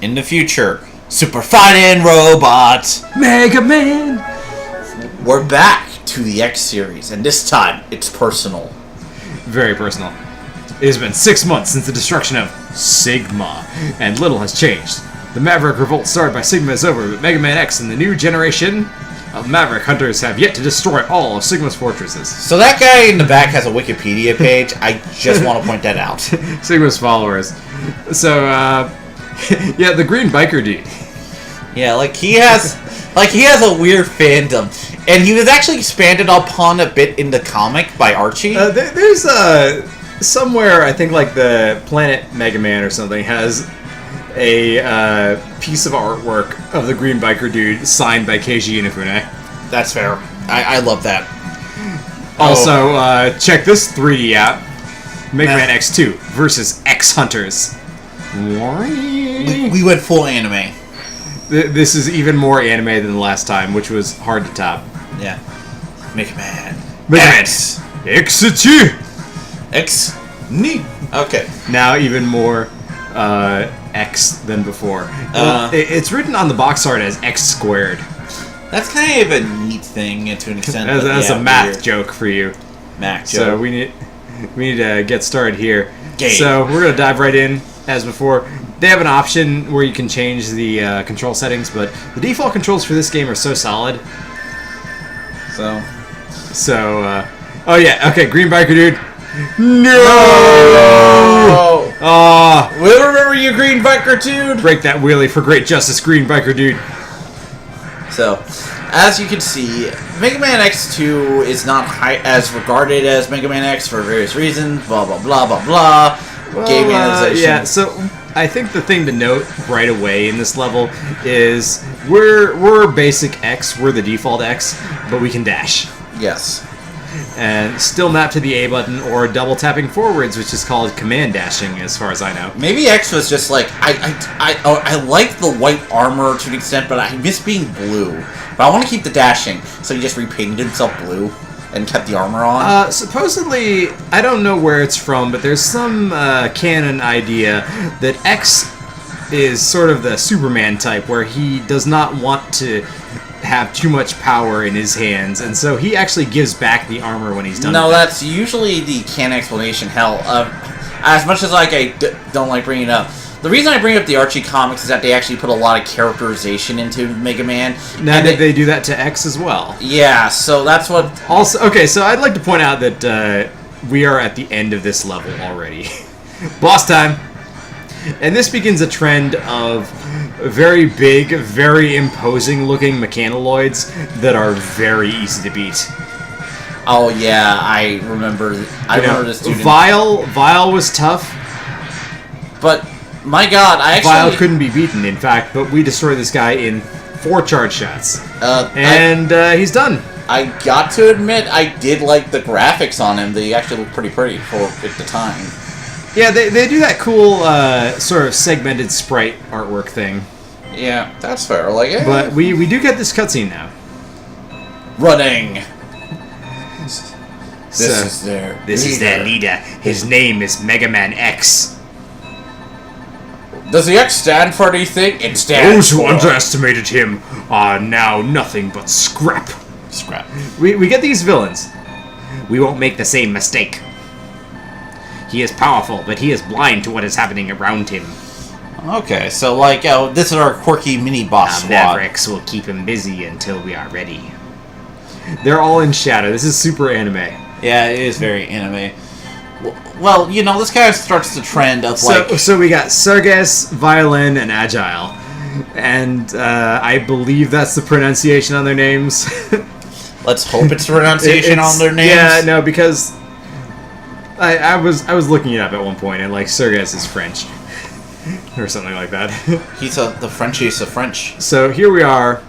In the future, super fighting robot Mega Man! We're back to the X series, and this time it's personal. Very personal. It has been 6 months since the destruction of Sigma, and little has changed. The Maverick revolt started by Sigma is over, but Mega Man X and the new generation of Maverick hunters have yet to destroy all of Sigma's fortresses. So that guy in the back has a Wikipedia page. I just want to point that out. Sigma's followers. So, yeah, the green biker dude. Yeah, he has a weird fandom, and he was actually expanded upon a bit in the comic by Archie. There's somewhere, I think the Planet Mega Man or something has a piece of artwork of the green biker dude signed by Keiji Inafune. That's fair. I love that. Also, check this 3D out. Mega Man X2 versus X Hunters. We went full anime. This is even more anime than the last time, which was hard to top. Yeah. Mega Man X. X2. X. Neat. Okay. Now even more X than before. It's written on the box art as X squared. That's kind of a neat thing to an extent. That's a math joke for you. Math joke. So we need to get started here. Game. So we're gonna dive right in as before. They have an option where you can change the control settings, but the default controls for this game are so solid. Oh yeah, okay, green biker dude. No! We'll remember you, green biker dude! Break that wheelie for great justice, green biker dude. So, as you can see, Mega Man X2 is not as regarded as Mega Man X for various reasons, blah blah blah blah blah. Game analyzation. Yeah, so I think the thing to note right away in this level is we're basic X, we're the default X, but we can dash. Yes. And still mapped to the A button or double tapping forwards, which is called command dashing, as far as I know. Maybe X was just I like the white armor to an extent, but I miss being blue. But I want to keep the dashing, so he just repainted himself blue and kept the armor on. Supposedly, I don't know where it's from, but there's some canon idea that X is sort of the Superman type, where he does not want to have too much power in his hands, and so he actually gives back the armor when he's done. No, that's usually the canon explanation. Hell, as much as I don't like bringing it up, the reason I bring up the Archie comics is that they actually put a lot of characterization into Mega Man. Now did they do that to X as well? Yeah, so that's what. Also, okay, so I'd like to point out that we are at the end of this level already. Boss time. And this begins a trend of very big, very imposing looking mechanoloids that are very easy to beat. Oh yeah, I remember this dude. Vile was tough. But my god, Vile couldn't be beaten, in fact, but we destroyed this guy in 4 charge shots. He's done. I got to admit, I did like the graphics on him. They actually look pretty for at the time. Yeah, they do that cool sort of segmented sprite artwork thing. Yeah, that's fair. But we do get this cutscene now. Running. This is their leader. His name is Mega Man X. Does the X stand for anything? It stands Those who underestimated him are now nothing but scrap. Scrap. We get these villains. We won't make the same mistake. He is powerful, but he is blind to what is happening around him. Okay, so this is our quirky mini boss squad. Mavericks will keep him busy until we are ready. They're all in shadow. This is super anime. Yeah, it is very anime. Well, this kind of starts the trend of So we got Sargas, Violin, and Agile. And I believe that's the pronunciation on their names. Let's hope it's the pronunciation on their names. Yeah, no, because I was looking it up at one point, and Sargas is French. Or something like that. He's the Frenchiest of French. So here we are,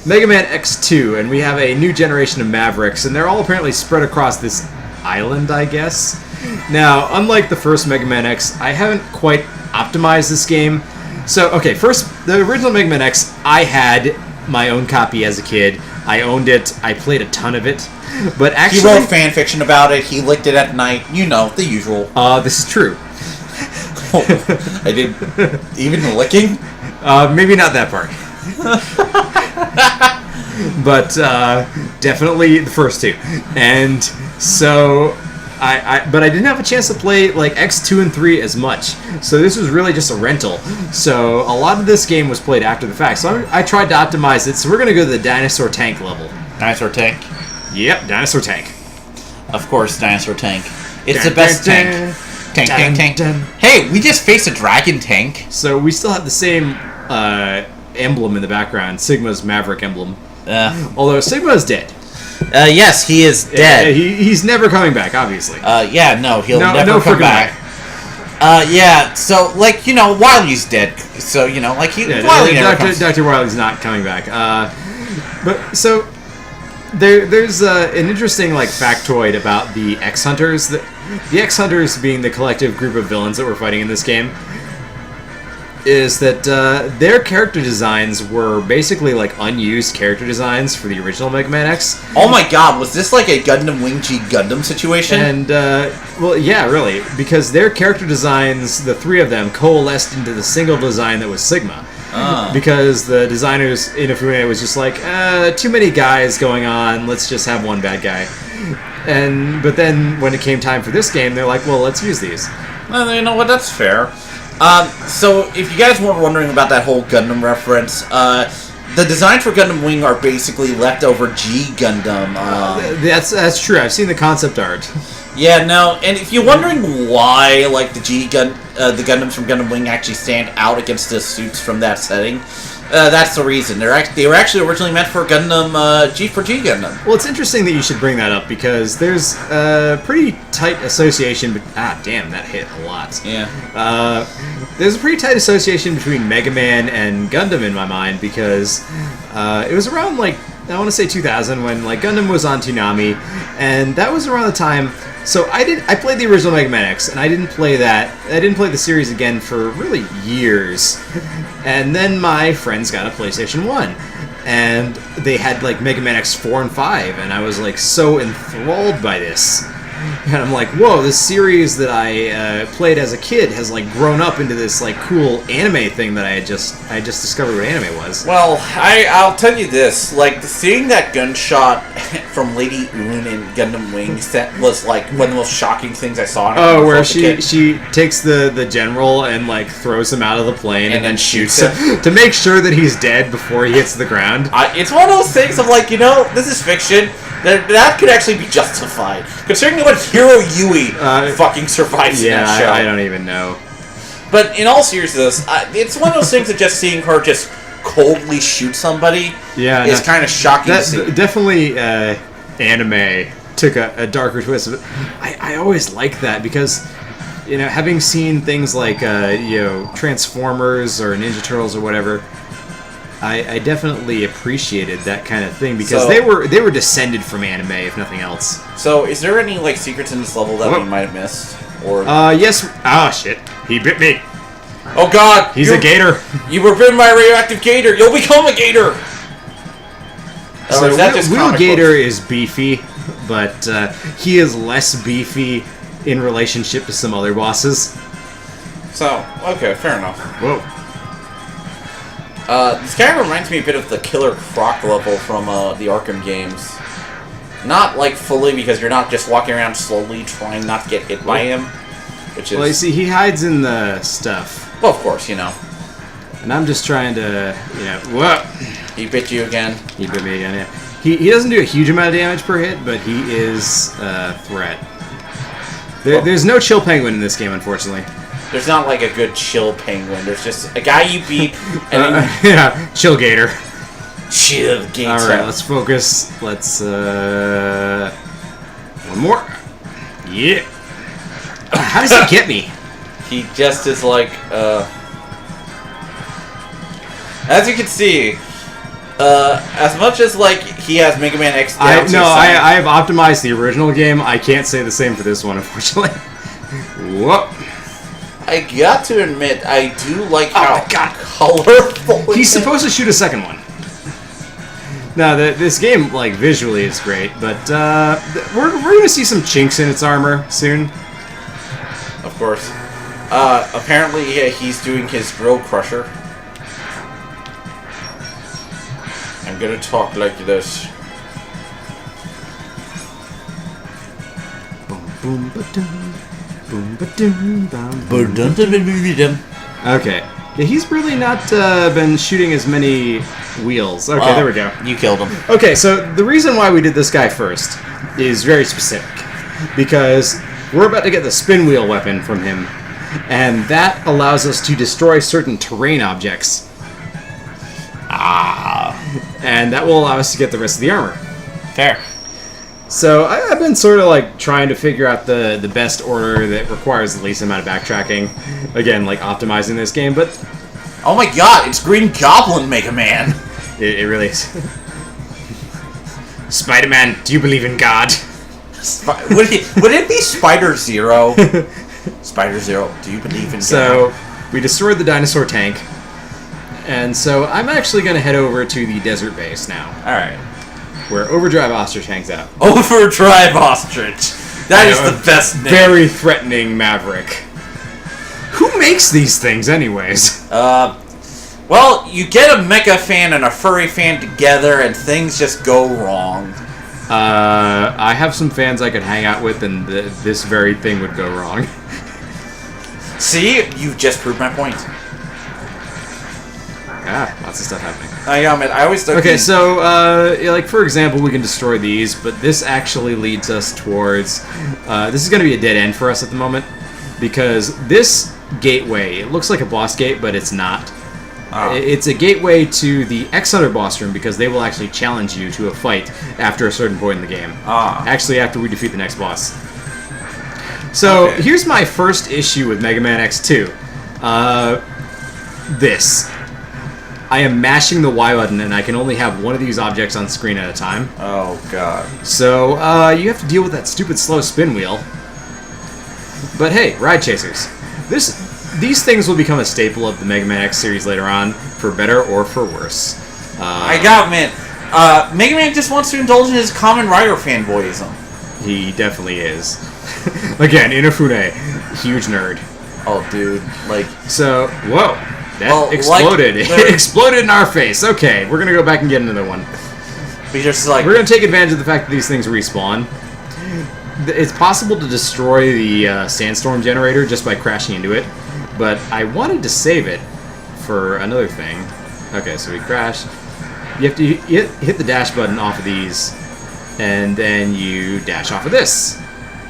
Mega Man X2, and we have a new generation of Mavericks, and they're all apparently spread across this island, I guess. Now, unlike the first Mega Man X, I haven't quite optimized this game. So, okay, first, the original Mega Man X, I had my own copy as a kid. I owned it. I played a ton of it. But actually, he wrote fan fiction about it. He licked it at night. The usual. This is true. I did. Even the licking? Maybe not that part. But definitely the first two. And so but I didn't have a chance to play like X2 and 3 as much. So this was really just a rental. So a lot of this game was played after the fact. So I tried to optimize it. So we're going to go to the dinosaur tank level. Dinosaur tank? Yep, dinosaur tank. Of course, dinosaur tank. It's the best tank. Tank. Hey, we just faced a dragon tank. So we still have the same emblem in the background. Sigma's Maverick emblem. Although Sigma's dead. Yes, he is dead. He's never coming back, obviously. Yeah, no, he'll never come back. Yeah, so, like, you know, Wily's dead. So, you know, like, Wily never comes. Dr. Wily's not coming back. But, so, there's an interesting, like, factoid about the X-Hunters. The X-Hunters being the collective group of villains that we're fighting in this game, is that their character designs were basically like unused character designs for the original Mega Man X. Oh my god, was this like a Gundam Wing G Gundam situation? And, well, yeah, really, because their character designs, the three of them, coalesced into the single design that was Sigma. Because the designers, Inafune was just like, too many guys going on, let's just have one bad guy. But then, when it came time for this game, they're like, well, let's use these. Well, you know what, that's fair. So, if you guys were wondering about that whole Gundam reference, the designs for Gundam Wing are basically leftover G Gundam. That's true. I've seen the concept art. Yeah, no, and if you're wondering why, like, the Gundams from Gundam Wing actually stand out against the suits from that setting, that's the reason. They were actually originally meant for Gundam, G for G Gundam. Well, it's interesting that you should bring that up, because there's a pretty tight association... damn, that hit a lot. Yeah. There's a pretty tight association between Mega Man and Gundam in my mind, because it was around, like, I want to say 2000, when, like, Gundam was on Toonami, and that was around the time... So I played the original Mega Man X, and I didn't play that. I didn't play the series again for really years. And then my friends got a PlayStation 1, and they had like Mega Man X 4 and 5, and I was like so enthralled by this. And I'm like, whoa, this series that I played as a kid has like grown up into this like cool anime thing that I just discovered what anime was. Well, I'll tell you this, like seeing that gunshot from Lady Une in Gundam Wings that was like one of the most shocking things I saw. Where she takes the general and like throws him out of the plane and then shoots him to make sure that he's dead before he hits the ground. It's one of those things of like, you know, this is fiction. That could actually be justified, considering what Hiro Yui fucking survives in that show. I don't even know. But in all seriousness, it's one of those things that just seeing her just coldly shoot somebody is kind of shocking to see. Definitely anime took a darker twist. But I always like that because, you know, having seen things like, you know, Transformers or Ninja Turtles or whatever, I definitely appreciated that kind of thing because they were descended from anime, if nothing else. So, is there any like secrets in this level that we might have missed? Or yes. Ah, shit! He bit me. Oh God! He's a gator. You were bitten by a radioactive gator. You'll become a gator. So Will Gator is beefy, but he is less beefy in relationship to some other bosses. So, okay, fair enough. Whoa. This kind of reminds me a bit of the Killer Croc level from the Arkham games. Not, like, fully, because you're not just walking around slowly trying not to get hit by him. Which is... Well, you see, he hides in the stuff. Well, of course, you know. And I'm just trying to, you know... Whoa! He bit you again. He bit me again, yeah. He doesn't do a huge amount of damage per hit, but he is a threat. There's no chill penguin in this game, unfortunately. There's not like a good chill penguin. There's just a guy you beat, and then yeah, chill gator. Chill gator. All right, let's focus. Let's one more. Yeah. How does he get me? He just is like as you can see, as much as like he has Mega Man X. I have optimized the original game. I can't say the same for this one, unfortunately. Whoop. I got to admit, I do like how colorful. He's supposed to shoot a second one. Now, this game, like visually, is great, but we're gonna see some chinks in its armor soon. Of course. Apparently, yeah, he's doing his Drill Crusher. gonna talk like this. Boom, boom, ba-dum. Boom, ba-dum, bum, okay. Yeah, he's really not been shooting as many wheels. Okay, there we go. You killed him. Okay, so the reason why we did this guy first is very specific. Because we're about to get the spin wheel weapon from him, and that allows us to destroy certain terrain objects. And that will allow us to get the rest of the armor. Fair. So I've been sort of like trying to figure out the best order that requires the least amount of backtracking. Again, like optimizing this game, but... Oh my god, it's Green Goblin Mega Man! It really is. Spider-Man, do you believe in God? Would it be Spider Zero? Spider Zero, do you believe in God? So, we destroyed the dinosaur tank, and so I'm actually going to head over to the desert base now. Alright. Where Overdrive Ostrich hangs out. Overdrive Ostrich! That is the best name. Very threatening Maverick. Who makes these things, anyways? Well, you get a mecha fan and a furry fan together, and things just go wrong. I have some fans I could hang out with, and this very thing would go wrong. See? You just proved my point. Lots of stuff happening. I always thought... Okay, so, like, for example, we can destroy these, but this actually leads us towards... this is going to be a dead end for us at the moment, because this gateway, it looks like a boss gate, but it's not. It's a gateway to the X-Hunter boss room, because they will actually challenge you to a fight after a certain point in the game. Actually, after we defeat the next boss. So, here's my first issue with Mega Man X2. This. I am mashing the Y button, and I can only have one of these objects on screen at a time. Oh, God. So, you have to deal with that stupid slow spin wheel. But hey, Ride Chasers. These things will become a staple of the Mega Man X series later on, for better or for worse. I got man. Mega Man just wants to indulge in his Kamen Rider fanboyism. He definitely is. Again, Inafune, huge nerd. Oh, dude, like... So, whoa. That exploded. Like, it exploded in our face. Okay, we're gonna go back and get another one. Because like we're gonna take advantage of the fact that these things respawn. It's possible to destroy the sandstorm generator just by crashing into it, but I wanted to save it for another thing. Okay, so we crash. You have to hit the dash button off of these, and then you dash off of this,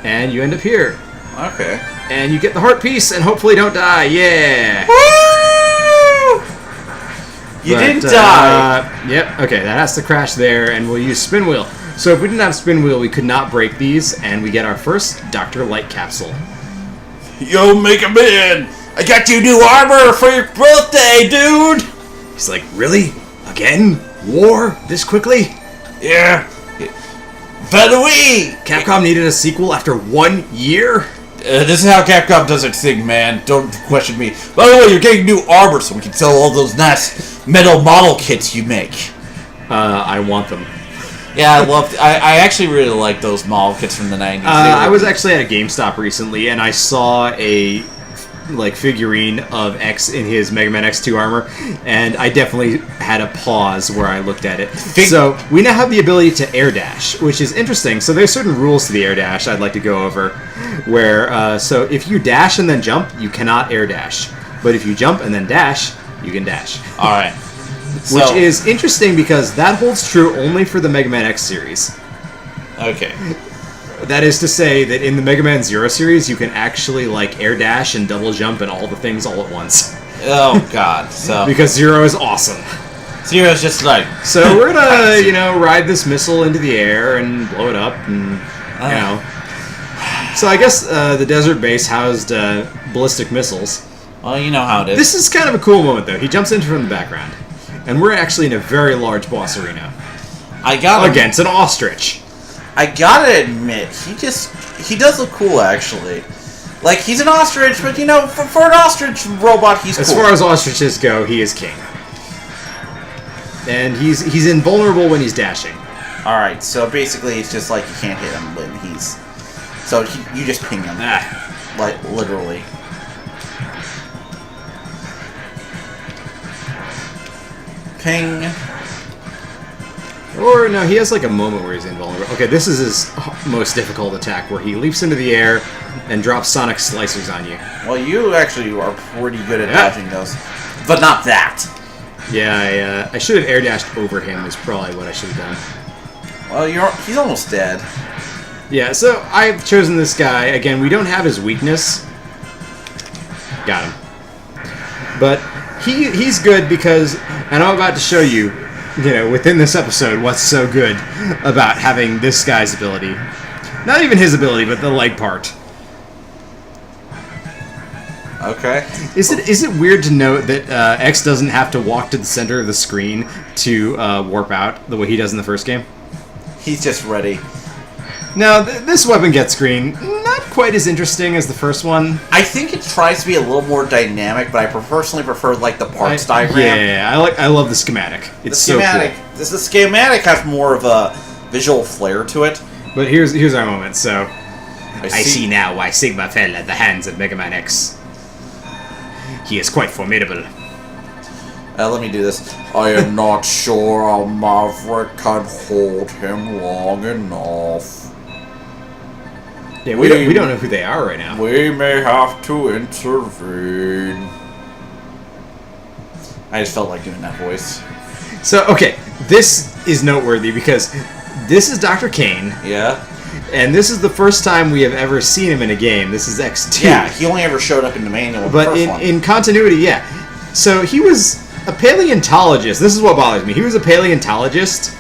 and you end up here. Okay. And you get the heart piece, and hopefully don't die. Yeah. You didn't die! Yep, okay, that has to crash there, and we'll use Spin Wheel. So if we didn't have Spin Wheel, we could not break these, and we get our first Dr. Light Capsule. Yo, Mega Man! I got you new armor for your birthday, dude! He's like, really? Again? War? This quickly? Yeah. By the way! Capcom needed a sequel after 1 year? This is how Capcom does its thing, man. Don't question me. By the way, you're getting new armor so we can sell all those nice metal model kits you make. I want them. Yeah, I actually really like those model kits from the 90s. I was actually at a GameStop recently, and I saw a figurine of X in his Mega Man X2 armor, and I definitely had a pause where I looked at it. So we now have the ability to air dash, which is interesting. So there's certain rules to the air dash I'd like to go over, where so if you dash and then jump, you cannot air dash, but if you jump and then dash, you can dash. All right. Which is interesting because that holds true only for the Mega Man X series. Okay. That is to say that in the Mega Man Zero series, you can actually air dash and double jump and all the things all at once. Oh God! So because Zero is awesome. Zero's just like so we're gonna ride this missile into the air and blow it up and So I guess the desert base housed ballistic missiles. Well, you know how it is. This is kind of a cool moment though. He jumps in from the background, and we're actually in a very large boss arena. Against an ostrich. I gotta admit, he does look cool, actually. Like, he's an ostrich, but, for an ostrich robot, he's cool. As far as ostriches go, he is king. And he's invulnerable when he's dashing. Alright, so basically it's just like you can't hit him when he's... So you just ping him. Like, literally. Ping. Or, no, he has like a moment where he's invulnerable. Okay, this is his most difficult attack, where he leaps into the air and drops sonic slicers on you. Well, you actually are pretty good at dodging those. But not that. Yeah, I should have air dashed over him is probably what I should have done. Well, he's almost dead. Yeah, so I've chosen this guy. Again, we don't have his weakness. Got him. But he's good because, and I'm about to show you, within this episode, what's so good about having this guy's ability. Not even his ability, but the leg part. Okay. Is it weird to note that X doesn't have to walk to the center of the screen to warp out the way he does in the first game? He's just ready. Now, this weapon get screen, not quite as interesting as the first one. I think it tries to be a little more dynamic, but I personally prefer like the parts diagram. Yeah, I love the schematic. It's so cool. The schematic has more of a visual flair to it. But here's our moment. So, I see now why Sigma fell at the hands of Mega Man X. He is quite formidable. Let me do this. I am not sure how Maverick can hold him long enough. Yeah, we don't know who they are right now. We may have to intervene. I just felt like doing that voice. So, okay, this is noteworthy because this is Dr. Kane. Yeah. And this is the first time we have ever seen him in a game. This is X2. Yeah, he only ever showed up in the manual. But in continuity, yeah. So he was a paleontologist. This is what bothers me. He was a paleontologist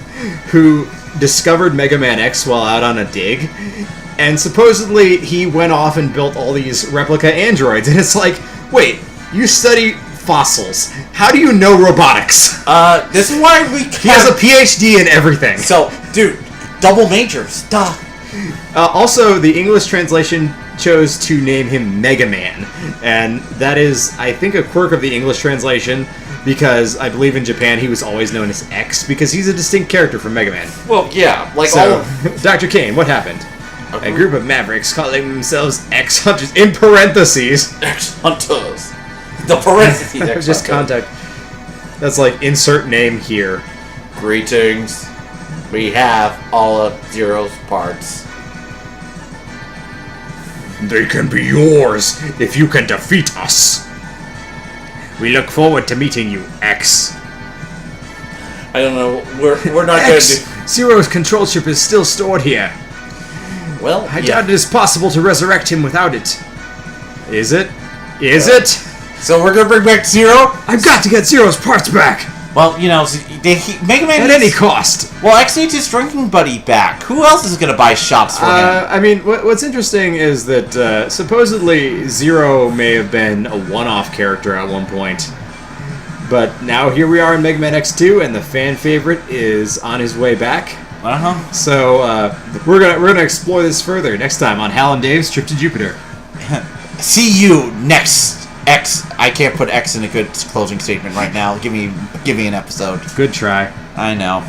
who discovered Mega Man X while out on a dig. And supposedly he went off and built all these replica androids. And it's like, wait, you study fossils. How do you know robotics? This is why He has a PhD in everything. So, dude, double majors. Duh. Also, the English translation chose to name him Mega Man. And that is, I think, a quirk of the English translation, because I believe in Japan he was always known as X, because he's a distinct character from Mega Man. Well, yeah. Like so, Dr. Kane, what happened? A group of mavericks calling themselves X-Hunters, in parentheses. X-Hunters. The parentheses X-Hunters. Just contact. That's like, insert name here. Greetings. We have all of Zero's parts. They can be yours if you can defeat us. We look forward to meeting you, X. I don't know. We're not going to do... Zero's control chip is still stored here. Well, I doubt it is possible to resurrect him without it. Is it? Is it? So we're gonna bring back Zero? I've got to get Zero's parts back! Well, Mega Man... At any cost! Well, X needs his drinking buddy back. Who else is gonna buy shots for him? I mean, what's interesting is that supposedly Zero may have been a one-off character at one point. But now here we are in Mega Man X2, and the fan favorite is on his way back. Uh-huh. So we're gonna explore this further next time on Hal and Dave's Trip to Jupiter. See you next X. I can't put X in a good closing statement right now. Give me an episode. Good try. I know.